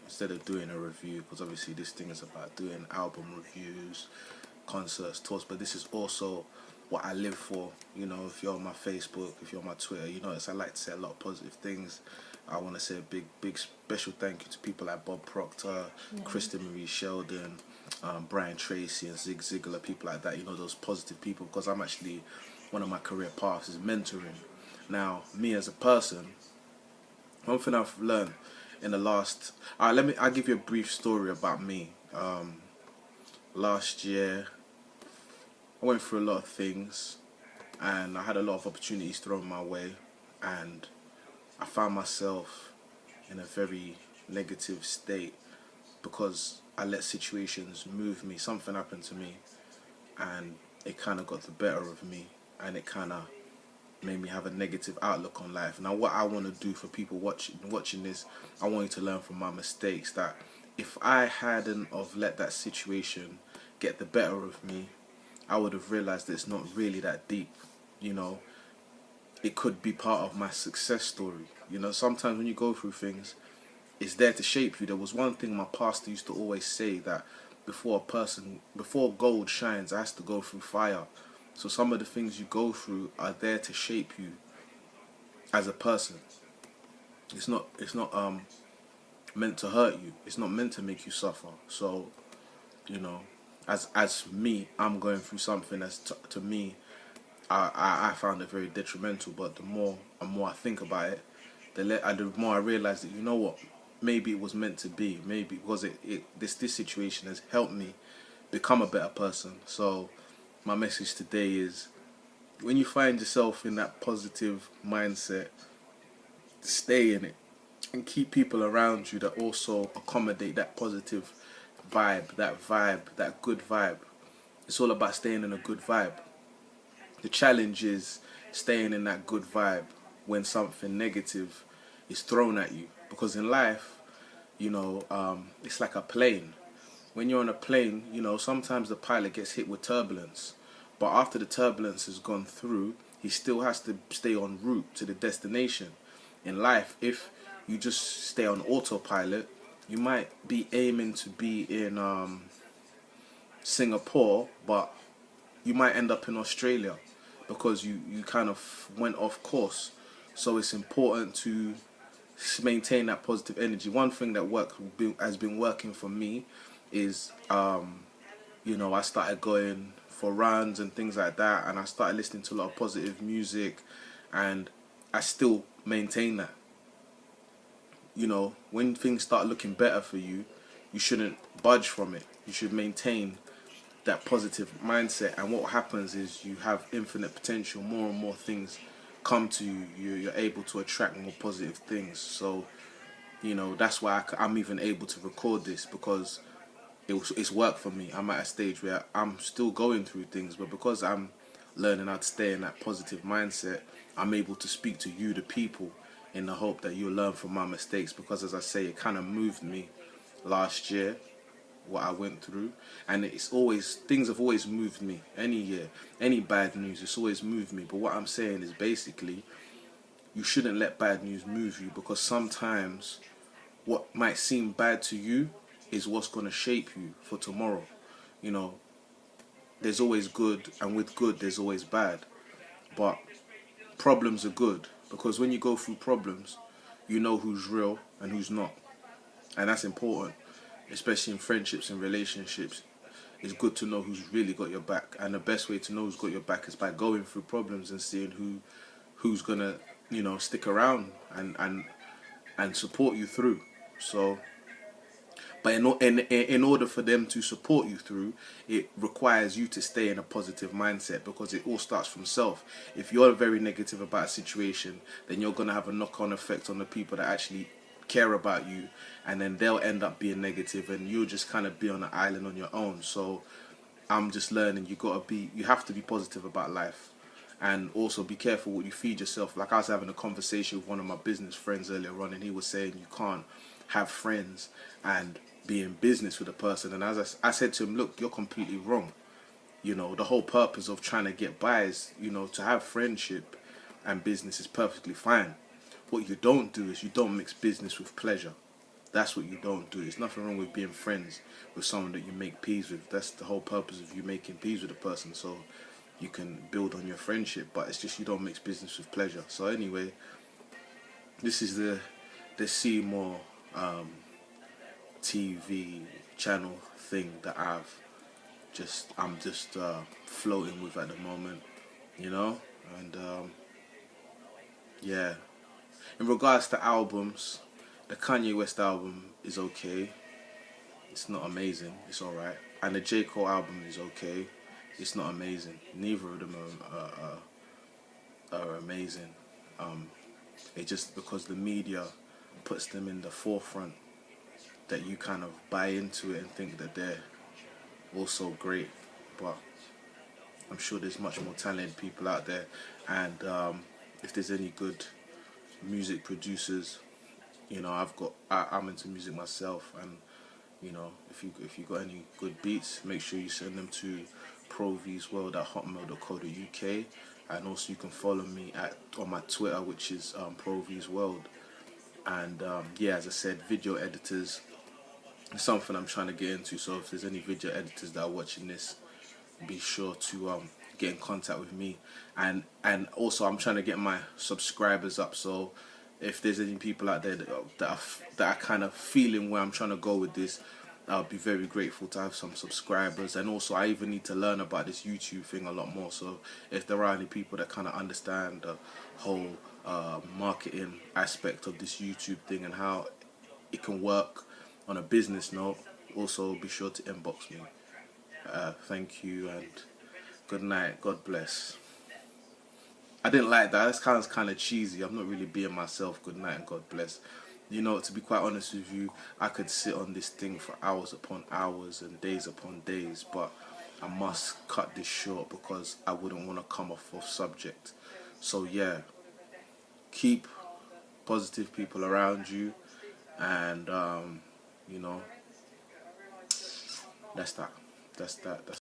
instead of doing a review, because obviously this thing is about doing album reviews, concerts, tours, but this is also what I live for. You know, if you're on my Facebook, if you're on my Twitter, you notice I like to say a lot of positive things. I want to say a big special thank you to people like Bob Proctor, Kristen Marie Sheldon, Brian Tracy, and Zig Ziglar, people like that. You know, those positive people, because I'm actually, one of my career paths is mentoring. Now, me as a person, one thing I've learned in the last, I'll give you a brief story about me. Last year, I went through a lot of things, and I had a lot of opportunities thrown my way, and I found myself in a very negative state because I let situations move me. Something happened to me, and it kind of got the better of me, and it kind of made me have a negative outlook on life. Now, what I want to do for people watching this, I want you to learn from my mistakes. That if I hadn't of let that situation get the better of me, I would have realized that it's not really that deep. You know, it could be part of my success story. You know, sometimes when you go through things, it's there to shape you. There was one thing my pastor used to always say, that before gold shines, it has to go through fire. So some of the things you go through are there to shape you as a person. It's not meant to hurt you. It's not meant to make you suffer. So, you know, as me, I'm going through something that's to me, I found it very detrimental. But the more and more I think about it, the more I realize that, you know what, maybe it was meant to be. Maybe because this situation has helped me become a better person. So my message today is, when you find yourself in that positive mindset, stay in it and keep people around you that also accommodate that positive vibe, that good vibe. It's all about staying in a good vibe. The challenge is staying in that good vibe when something negative is thrown at you. Because in life, you know, it's like a plane. When you're on a plane, you know, sometimes the pilot gets hit with turbulence. But after the turbulence has gone through, he still has to stay en route to the destination. In life, if you just stay on autopilot, you might be aiming to be in Singapore, but you might end up in Australia because you kind of went off course. So it's important to maintain that positive energy. One thing that has been working for me is, you know, I started going for runs and things like that, and I started listening to a lot of positive music, and I still maintain that. You know, when things start looking better for you, you shouldn't budge from it. You should maintain that positive mindset, and what happens is you have infinite potential. More and more things come to you. You're able to attract more positive things. So, you know, that's why I'm even able to record this, because it's worked for me. I'm at a stage where I'm still going through things, but because I'm learning how to stay in that positive mindset, I'm able to speak to you, the people, in the hope that you'll learn from my mistakes. Because, as I say, it kind of moved me last year, what I went through, and things have always moved me. Any year, any bad news, it's always moved me. But what I'm saying is, basically, you shouldn't let bad news move you, because sometimes what might seem bad to you is what's going to shape you for tomorrow. You know, there's always good, and with good there's always bad. But problems are good, because when you go through problems, you know who's real and who's not. And that's important, especially in friendships and relationships. It's good to know who's really got your back, and the best way to know who's got your back is by going through problems and seeing who's gonna, you know, stick around and support you through. So, but in order for them to support you through, it requires you to stay in a positive mindset, because it all starts from self. If you're very negative about a situation, then you're going to have a knock-on effect on the people that actually care about you, and then they'll end up being negative, and you'll just kind of be on an island on your own. So I'm just learning, you have to be positive about life. And also be careful what you feed yourself. Like, I was having a conversation with one of my business friends earlier on, and he was saying you can't have friends and be in business with a person. And as I said to him, look, you're completely wrong. You know, the whole purpose of trying to get by is, you know, to have friendship and business is perfectly fine. What you don't do is you don't mix business with pleasure. That's what you don't do. There's nothing wrong with being friends with someone that you make peace with. That's the whole purpose of you making peace with a person, so you can build on your friendship. But it's just you don't mix business with pleasure. So anyway, this is the Seymour TV channel thing that I'm just floating with at the moment, you know. And yeah, in regards to albums, the Kanye West album is okay. It's not amazing. It's alright. And the J Cole album is okay. It's not amazing. Neither of them are amazing. It's just because the media puts them in the forefront that you kind of buy into it and think that they're also great. But I'm sure there's much more talented people out there. And if there's any good music producers, you know, I'm into music myself, and you know, if you got any good beats, make sure you send them to provsworld@hotmail.co.uk, and also you can follow me on my Twitter, which is provsworld. And yeah, as I said, video editors is something I'm trying to get into. So if there's any video editors that are watching this, be sure to get in contact with me. And also I'm trying to get my subscribers up. So if there's any people out there that are kind of feeling where I'm trying to go with this, I'll be very grateful to have some subscribers. And also I even need to learn about this YouTube thing a lot more. So if there are any people that kind of understand the whole marketing aspect of this YouTube thing and how it can work on a business note, also be sure to inbox me. Thank you and good night. God bless. I didn't like that. That sounds kind of cheesy. I'm not really being myself. Good night and God bless. You know, to be quite honest with you, I could sit on this thing for hours upon hours and days upon days, but I must cut this short because I wouldn't want to come off subject. So yeah, keep positive people around you, and you know, that's that. That's